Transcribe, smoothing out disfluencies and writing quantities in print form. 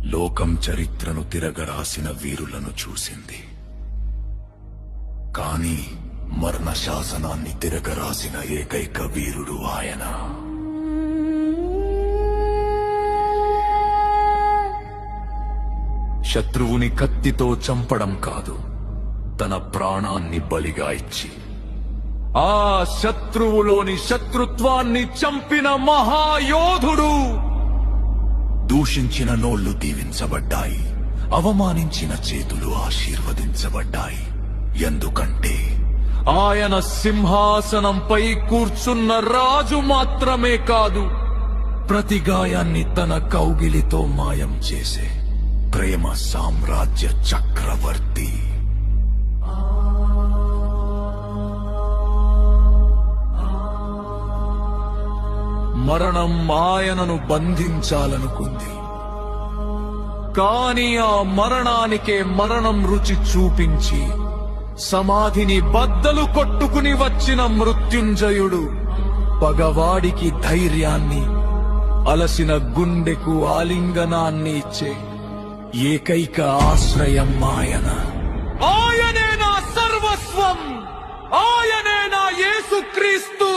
లోకం చరిత్రను తిరగరాసిన వీరులను చూసింది. కాని మరణ శాసనాన్ని తిరగరాసిన ఏకైక వీరుడు ఆయన. శత్రువుని కత్తితో చంపడం కాదు, తన ప్రాణాన్ని బలిగా ఇచ్చి ఆ శత్రువులోని శత్రుత్వాన్ని చంపిన మహాయోధుడు. దూషించిన నోళ్లు దీవించబడ్డాయి, అవమానించిన చేతులు ఆశీర్వదించబడ్డాయి. ఎందుకంటే ఆయన సింహాసనంపై కూర్చున్న రాజు మాత్రమే కాదు, ప్రతి గాయాన్ని తన కౌగిలితో మాయం చేసే ప్రేమ సామ్రాజ్య చక్రవర్తి. మరణం ఆయనను బంధించాలనుకుంది, కాని ఆ మరణానికే మరణం రుచి చూపించి సమాధిని బద్దలు కొట్టుకుని వచ్చిన మృత్యుంజయుడు పగవాడికి ధైర్యాన్ని, అలసిన గుండెకు ఆలింగనాన్ని ఇచ్చే ఏకైక ఆశ్రయం ఆయన. ఆయనే నా సర్వస్వం, ఆయనే నా యేసుక్రీస్తు.